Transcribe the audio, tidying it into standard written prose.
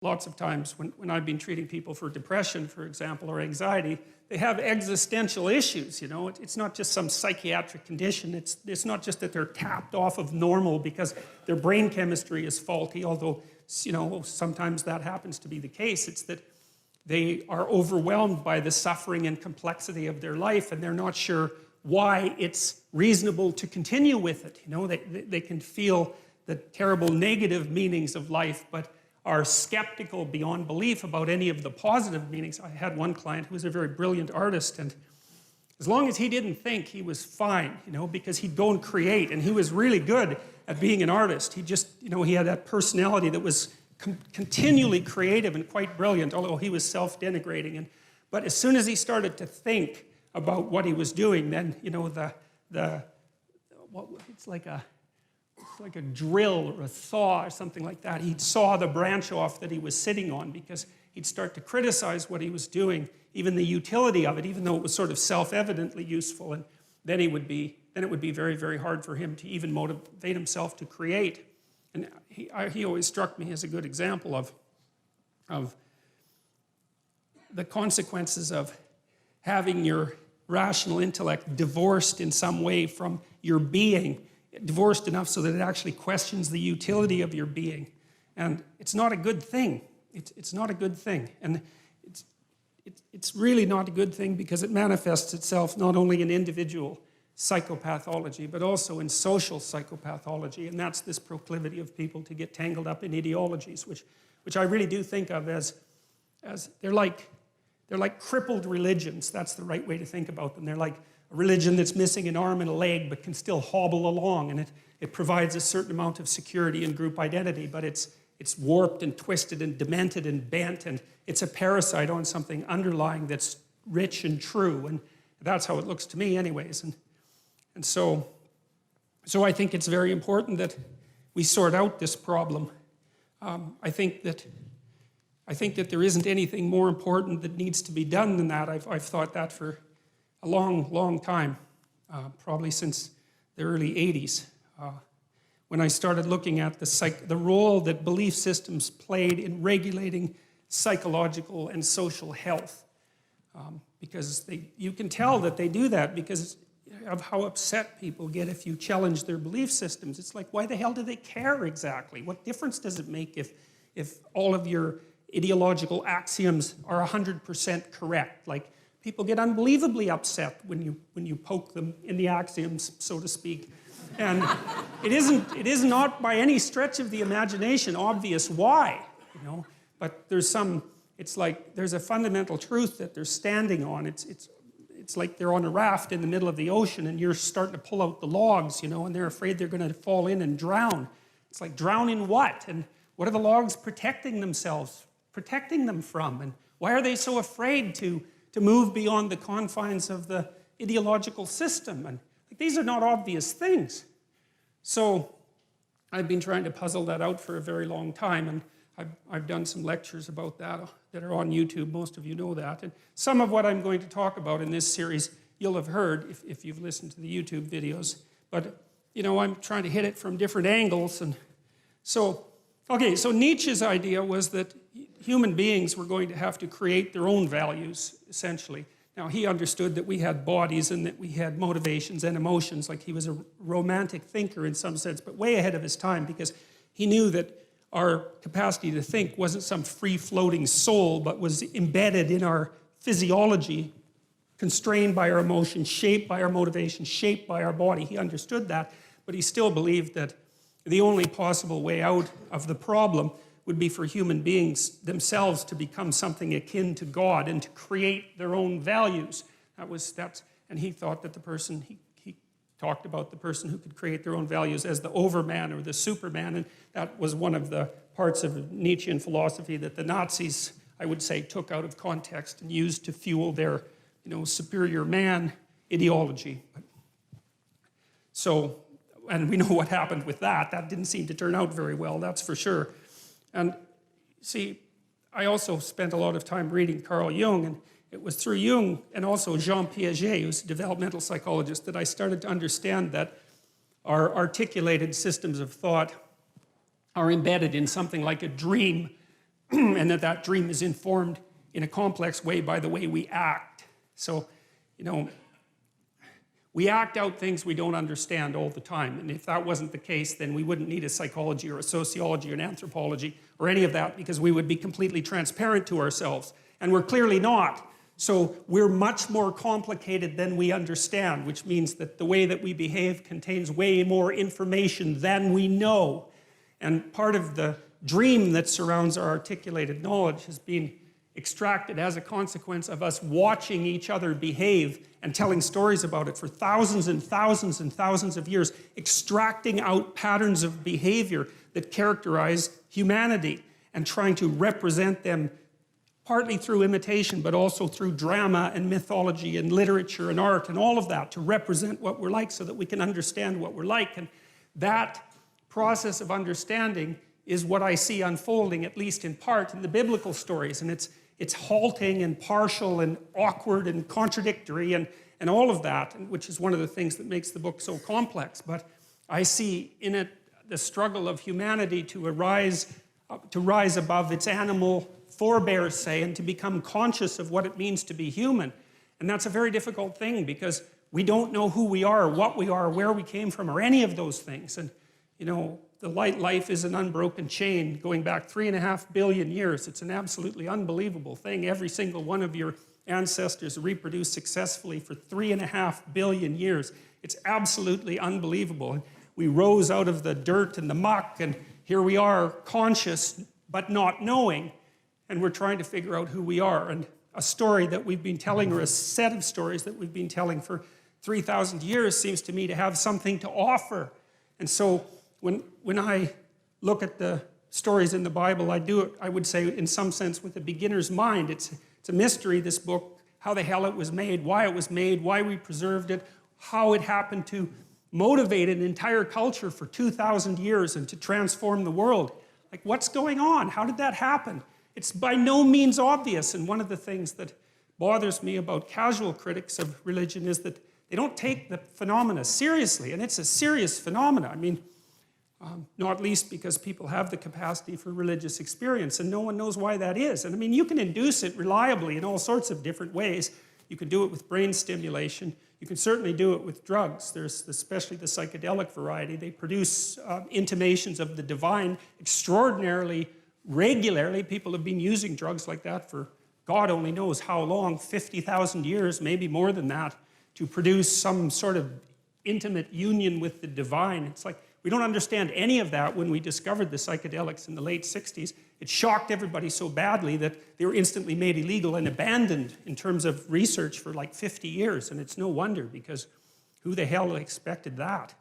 lots of times when I've been treating people for depression, for example, or anxiety, they have existential issues, you know. It's not just some psychiatric condition. It's not just that they're tapped off of normal because their brain chemistry is faulty, although, you know, sometimes that happens to be the case. It's that they are overwhelmed by the suffering and complexity of their life, and they're not sure why it's reasonable to continue with it. You know, they can feel the terrible negative meanings of life, but are skeptical beyond belief about any of the positive meanings. I had one client who was a very brilliant artist, and as long as he didn't think, he was fine, you know, because he'd go and create, and he was really good at being an artist. He just, you know, he had that personality that was continually creative and quite brilliant, although he was self-denigrating. But as soon as he started to think about what he was doing, then, you know, it's like a drill or a saw or something like that. He'd saw the branch off that he was sitting on, because he'd start to criticize what he was doing, even the utility of it, even though it was sort of self-evidently useful. And then it would be very, very hard for him to even motivate himself to create. And he always struck me as a good example of the consequences of having your rational intellect divorced in some way from your being, divorced enough so that it actually questions the utility of your being. And it's not a good thing. It's not a good thing. And it's really not a good thing, because it manifests itself not only in individual psychopathology, but also in social psychopathology. And that's this proclivity of people to get tangled up in ideologies, which I really do think of as they're like crippled religions. That's the right way to think about them. They're like a religion that's missing an arm and a leg but can still hobble along, and it provides a certain amount of security and group identity, but it's warped and twisted and demented and bent, and it's a parasite on something underlying that's rich and true, and that's how it looks to me anyways. And so I think it's very important that we sort out this problem. I think that there isn't anything more important that needs to be done than that. I've thought that for a long, long time, probably since the early 80s, when I started looking at the role that belief systems played in regulating psychological and social health. Because you can tell that they do that because of how upset people get if you challenge their belief systems. It's like, why the hell do they care exactly? What difference does it make if all of your ideological axioms are 100% correct? Like, people get unbelievably upset when you poke them in the axioms, so to speak. And it is not by any stretch of the imagination obvious why, you know. But it's like there's a fundamental truth that they're standing on. It's like they're on a raft in the middle of the ocean, and you're starting to pull out the logs, you know, and they're afraid they're going to fall in and drown. It's like, drown in what? And what are the logs protecting them from? And why are they so afraid to move beyond the confines of the ideological system? And these are not obvious things. So I've been trying to puzzle that out for a very long time, and I've done some lectures about that are on YouTube. Most of you know that. And some of what I'm going to talk about in this series you'll have heard if you've listened to the YouTube videos. But, you know, I'm trying to hit it from different angles. And so Nietzsche's idea was that human beings were going to have to create their own values, essentially. Now, he understood that we had bodies and that we had motivations and emotions. Like, he was a romantic thinker in some sense, but way ahead of his time, because he knew that our capacity to think wasn't some free-floating soul, but was embedded in our physiology, constrained by our emotions, shaped by our motivations, shaped by our body. He understood that, but he still believed that the only possible way out of the problem would be for human beings themselves to become something akin to God and to create their own values. And he thought that he talked about the person who could create their own values as the overman or the superman, and that was one of the parts of Nietzschean philosophy that the Nazis, I would say, took out of context and used to fuel their, you know, superior man ideology. So, and we know what happened with that. That didn't seem to turn out very well, that's for sure. And see, I also spent a lot of time reading Carl Jung, and it was through Jung and also Jean Piaget, who's a developmental psychologist, that I started to understand that our articulated systems of thought are embedded in something like a dream and that dream is informed in a complex way by the way we act. So, you know, we act out things we don't understand all the time. And if that wasn't the case, then we wouldn't need a psychology or a sociology or an anthropology or any of that, because we would be completely transparent to ourselves. And we're clearly not. So we're much more complicated than we understand, which means that the way that we behave contains way more information than we know. And part of the dream that surrounds our articulated knowledge has been extracted as a consequence of us watching each other behave and telling stories about it for thousands and thousands and thousands of years, extracting out patterns of behavior that characterize humanity and trying to represent them partly through imitation, but also through drama and mythology and literature and art and all of that to represent what we're like so that we can understand what we're like. And that process of understanding is what I see unfolding, at least in part, in the biblical stories. And it's halting and partial and awkward and contradictory and all of that, which is one of the things that makes the book so complex. But I see in it the struggle of humanity to rise above its animal forebears, say, and to become conscious of what it means to be human. And that's a very difficult thing because we don't know who we are, what we are, where we came from, or any of those things. And, you know, the life is an unbroken chain going back 3.5 billion years. It's an absolutely unbelievable thing. Every single one of your ancestors reproduced successfully for 3.5 billion years. It's absolutely unbelievable. We rose out of the dirt and the muck, and here we are, conscious but not knowing, and we're trying to figure out who we are. And a story that we've been telling, or a set of stories that we've been telling for 3,000 years seems to me to have something to offer. And so when I look at the stories in the Bible, I do it, I would say, in some sense, with a beginner's mind. It's a mystery, this book, how the hell it was made, why we preserved it, how it happened to motivate an entire culture for 2,000 years and to transform the world. Like, what's going on? How did that happen? It's by no means obvious. And one of the things that bothers me about casual critics of religion is that they don't take the phenomena seriously. And it's a serious phenomena. I mean, not least because people have the capacity for religious experience and no one knows why that is. And I mean, you can induce it reliably in all sorts of different ways. You can do it with brain stimulation. You can certainly do it with drugs. There's especially the psychedelic variety. They produce intimations of the divine extraordinarily regularly. People have been using drugs like that for God only knows how long, 50,000 years, maybe more than that, to produce some sort of intimate union with the divine. It's like, we don't understand any of that when we discovered the psychedelics in the late 60s. It shocked everybody so badly that they were instantly made illegal and abandoned in terms of research for like 50 years. And it's no wonder, because who the hell expected that?